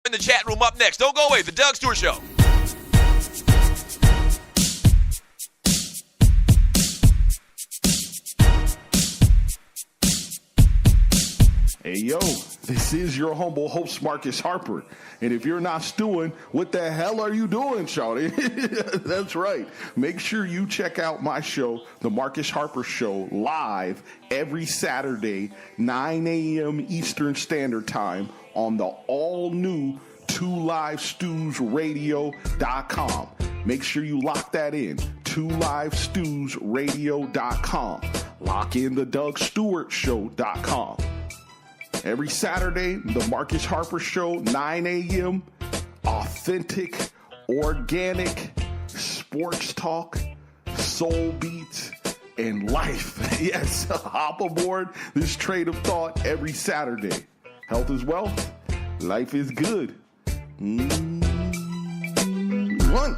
in the chat room up next. Don't go away. The Doug Stewart Show. Hey, yo, this is your humble host, Marcus Harper. And if you're not stewing, what the hell are you doing, Shawty? That's right. Make sure you check out my show, The Marcus Harper Show, live every Saturday, 9 a.m. Eastern Standard Time on the all-new 2livestewsradio.com. Make sure you lock that in, 2livestewsradio.com. Lock in the DougStewartShow.com. Every Saturday, the Marcus Harper Show, 9 a.m., authentic, organic, sports talk, soul beats, and life. Yes, hop aboard this train of thought every Saturday. Health is wealth. Life is good. One.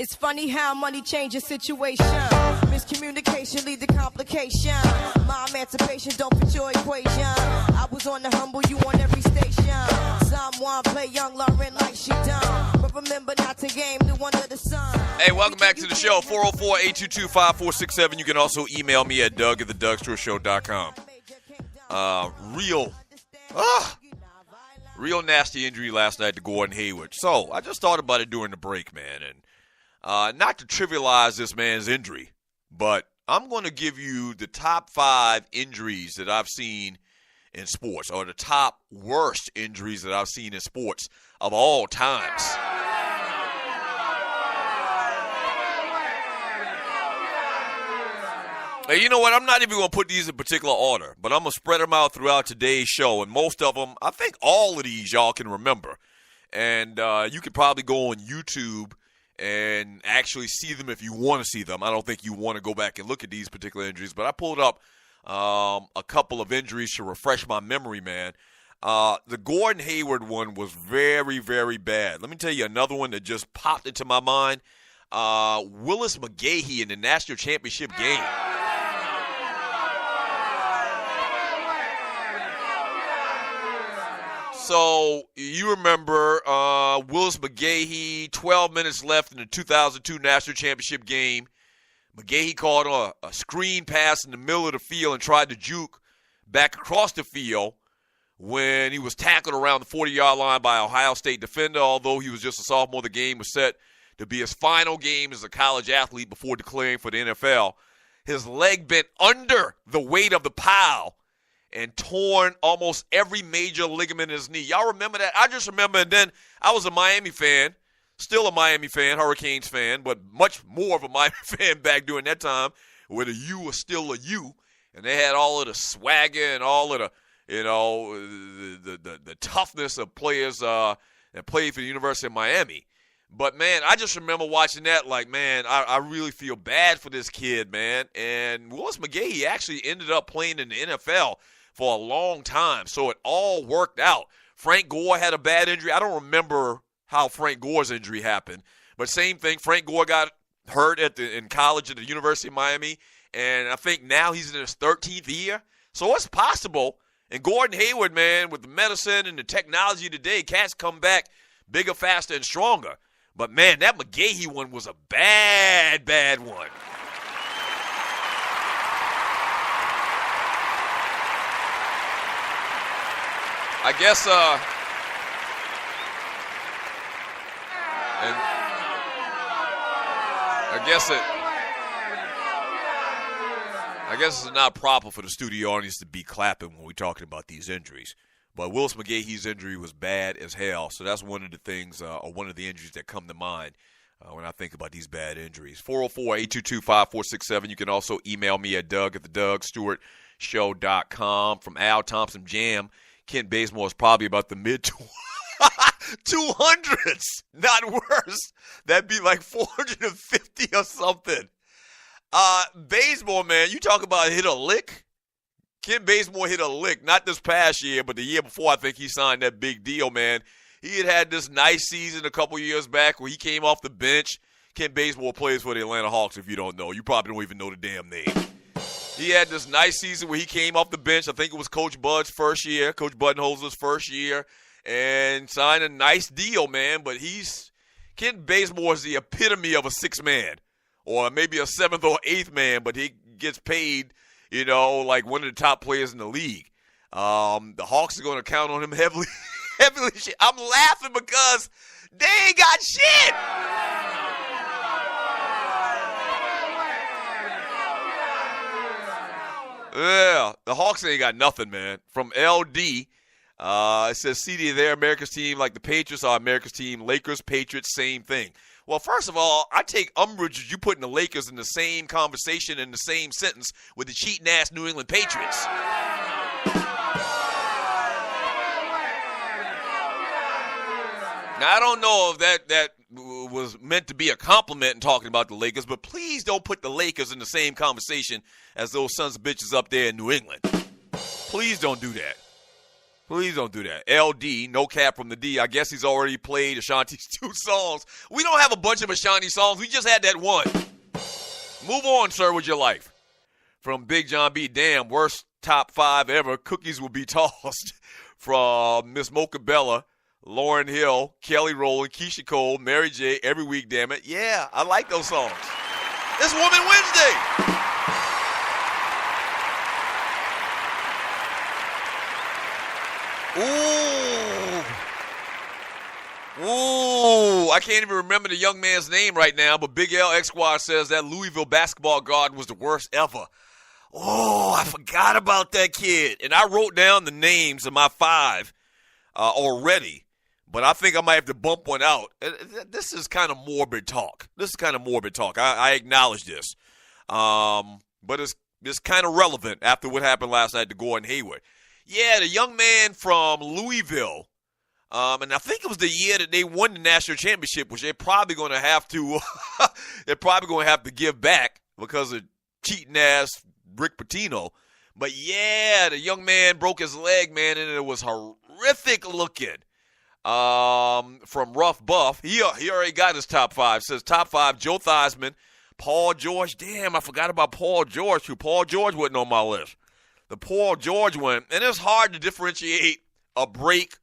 It's funny how money changes situation. Miscommunication lead to complication. My emancipation don't fit your equation. I was on the humble, you on every station. Someone play young Lauren like she done. But remember not to game new under the sun. Hey, welcome back to the show. 404-822-5467. You can also email me at Doug@thedougstewartshow.com. Real nasty injury last night to Gordon Hayward. So I just thought about it during the break, man. And not to trivialize this man's injury, but I'm going to give you the top 5 injuries that I've seen in sports, or the top worst injuries that I've seen in sports of all times. Hey, you know what? I'm not even going to put these in particular order, but I'm going to spread them out throughout today's show. And most of them, I think all of these y'all can remember. And you could probably go on YouTube and actually see them if you want to see them. I don't think you want to go back and look at these particular injuries, but I pulled up a couple of injuries to refresh my memory, man. The Gordon Hayward one was very, very bad. Let me tell you another one that just popped into my mind. Willis McGahee in the national championship game. So you remember Willis McGahee, 12 minutes left in the 2002 national championship game. McGahee caught a screen pass in the middle of the field and tried to juke back across the field when he was tackled around the 40-yard line by an Ohio State defender. Although he was just a sophomore, the game was set to be his final game as a college athlete before declaring for the NFL. His leg bent under the weight of the pile and torn almost every major ligament in his knee. Y'all remember that? I just remember, and then I was a Miami fan, still a Miami fan, Hurricanes fan, but much more of a Miami fan back during that time where the U was still a U, and they had all of the swagger and all of the, you know, the toughness of players that played for the University of Miami. But, man, I just remember watching that like, man, I really feel bad for this kid, man. And Willis McGahee actually ended up playing in the NFL for a long time, so it all worked out. Frank Gore had a bad injury. I don't remember how Frank Gore's injury happened, but same thing. Frank Gore got hurt in college at the University of Miami, and I think now he's in his 13th year. So it's possible. And Gordon Hayward, man, with the medicine and the technology today, cats come back bigger, faster, and stronger. But, man, that McGahee one was a bad, bad one. I guess, I guess it's not proper for the studio audience to be clapping when we're talking about these injuries. But Willis McGahee's injury was bad as hell, so that's one of the things, or one of the injuries that come to mind when I think about these bad injuries. 404-822-5467. You can also email me at doug@thedougstewartshow.com. From Al Thompson Jam, Kent Bazemore is probably about the mid-200s, not worse. That'd be like 450 or something. Bazemore, man, you talk about hit a lick. Kent Bazemore hit a lick, not this past year, but the year before I think he signed that big deal, man. He had this nice season a couple years back where he came off the bench. Kent Bazemore plays for the Atlanta Hawks, if you don't know. You probably don't even know the damn name. He had this nice season where he came off the bench. I think it was Coach Bud's first year, Coach Budenholzer's first year, and signed a nice deal, man. But Kent Bazemore is the epitome of a sixth man, or maybe a seventh or eighth man, but he gets paid, you know, like one of the top players in the league. The Hawks are going to count on him heavily. I'm laughing because they ain't got shit. Yeah, the Hawks ain't got nothing, man. From LD, it says, CD, they're America's team like the Patriots are America's team. Lakers, Patriots, same thing. Well, first of all, I take umbrage as you putting the Lakers in the same conversation in the same sentence with the cheating-ass New England Patriots. Now, I don't know if that was meant to be a compliment in talking about the Lakers, but please don't put the Lakers in the same conversation as those sons of bitches up there in New England. Please don't do that. Please don't do that. LD, no cap from the D. I guess he's already played Ashanti's 2 songs. We don't have a bunch of Ashanti songs. We just had that one. Move on, sir, with your life. From Big John B. Damn, worst top 5 ever. Cookies will be tossed. From Miss Mocha Bella, Lauryn Hill, Kelly Rowland, Keisha Cole, Mary J. Every week, damn it. Yeah, I like those songs. It's Woman Wednesday. Ooh. Ooh, I can't even remember the young man's name right now, but Big L X Squad says that Louisville basketball guard was the worst ever. Oh, I forgot about that kid. And I wrote down the names of my 5 already, but I think I might have to bump one out. This is kind of morbid talk. I acknowledge this. But it's kind of relevant after what happened last night to Gordon Hayward. Yeah, the young man from Louisville, and I think it was the year that they won the national championship, which they're probably going to have to give back because of cheating ass Rick Pitino. But yeah, the young man broke his leg, man, and it was horrific looking. From Rough Buff, he already got his top 5. Says top 5: Joe Theismann, Paul George. Damn, I forgot about Paul George too. Paul George wasn't on my list. The Paul George one, and it's hard to differentiate a break,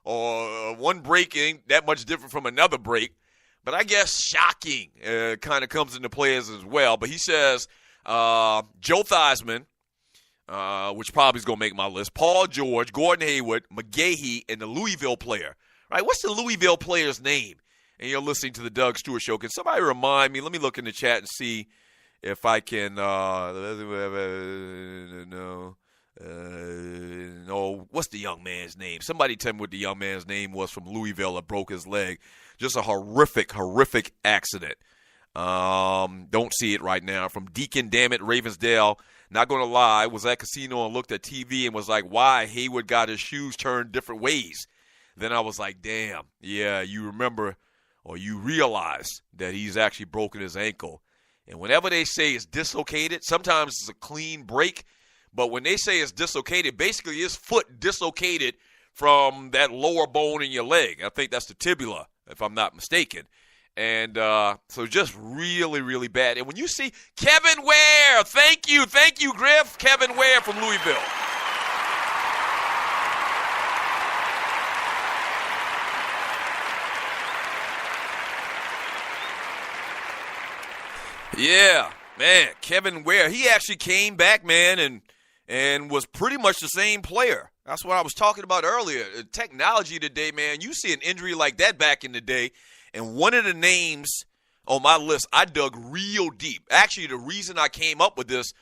or one break ain't that much different from another break. But I guess shocking kind of comes into play as well. But he says Joe Theismann, which probably is going to make my list, Paul George, Gordon Hayward, McGahee, and the Louisville player. Right? What's the Louisville player's name? And you're listening to the Doug Stewart Show. Can somebody remind me? Let me look in the chat and see if I can, no, what's the young man's name? Somebody tell me what the young man's name was from Louisville that broke his leg. Just a horrific accident. Don't see it right now. From Deacon Dammit, Ravensdale. Not going to lie, was at casino and looked at TV and was like, why Hayward got his shoes turned different ways. Then I was like, damn, yeah, you remember or you realize that he's actually broken his ankle. And whenever they say it's dislocated, sometimes it's a clean break. But when they say it's dislocated, basically his foot dislocated from that lower bone in your leg. I think that's the tibia, if I'm not mistaken. And so just really, really bad. And when you see Kevin Ware, thank you, Griff, Kevin Ware from Louisville. Yeah, man, Kevin Ware. He actually came back, man, and was pretty much the same player. That's what I was talking about earlier. Technology today, man, you see an injury like that back in the day, and one of the names on my list, I dug real deep. Actually, the reason I came up with this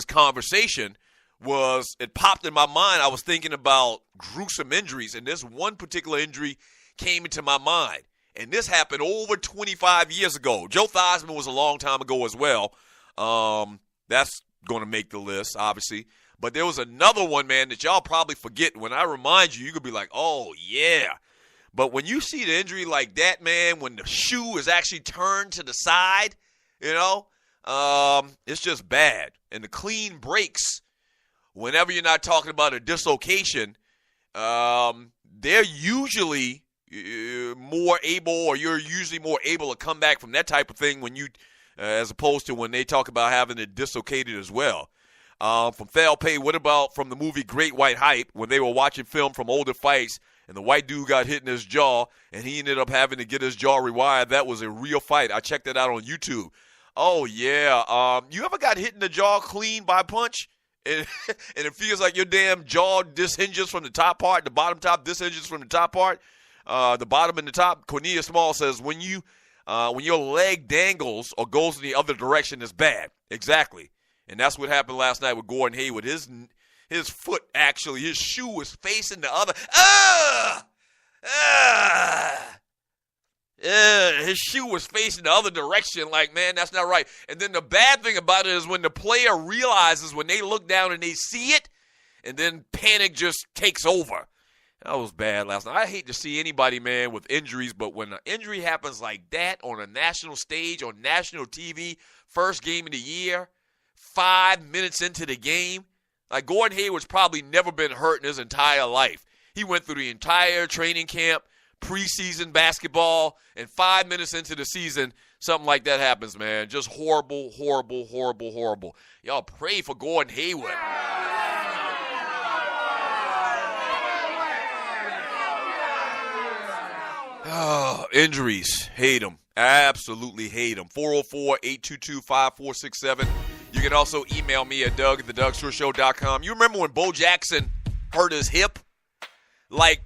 conversation was it popped in my mind. I was thinking about gruesome injuries, and this one particular injury came into my mind. And this happened over 25 years ago. Joe Theismann was a long time ago as well. That's going to make the list, obviously. But there was another one, man, that y'all probably forget. When I remind you, you could be like, oh, yeah. But when you see the injury like that, man, when the shoe is actually turned to the side, you know, it's just bad. And the clean breaks, whenever you're not talking about a dislocation, they're usually more able, or you're usually more able to come back from that type of thing when you, as opposed to when they talk about having it dislocated as well. From Foul Pay, what about from the movie Great White Hype, when they were watching film from older fights and the white dude got hit in his jaw and he ended up having to get his jaw rewired? That was a real fight. I checked that out on YouTube. Oh, yeah. You ever got hit in the jaw clean by a punch? And it feels like your damn jaw dishinges from the top part, the bottom top dishinges from the top part. The bottom and the top. Cornelia Small says when your leg dangles or goes in the other direction, it's bad. Exactly. And that's what happened last night with Gordon Hayward. His foot, actually, his shoe was facing the other. His shoe was facing the other direction. Like, man, that's not right. And then the bad thing about it is when the player realizes, when they look down and they see it, and then panic just takes over. That was bad last night. I hate to see anybody, man, with injuries, but when an injury happens like that on a national stage, on national TV, first game of the year, 5 minutes into the game, like Gordon Hayward's probably never been hurt in his entire life. He went through the entire training camp, preseason basketball, and 5 minutes into the season, something like that happens, man. Just horrible, horrible, horrible, horrible. Y'all pray for Gordon Hayward. Oh, injuries. Hate them. Absolutely hate them. 404-822-5467. You can also email me at Doug@thedougstewart.com. You remember when Bo Jackson hurt his hip? Like,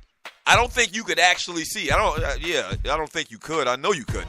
I don't think you could actually see. I don't think you could. I know you couldn't.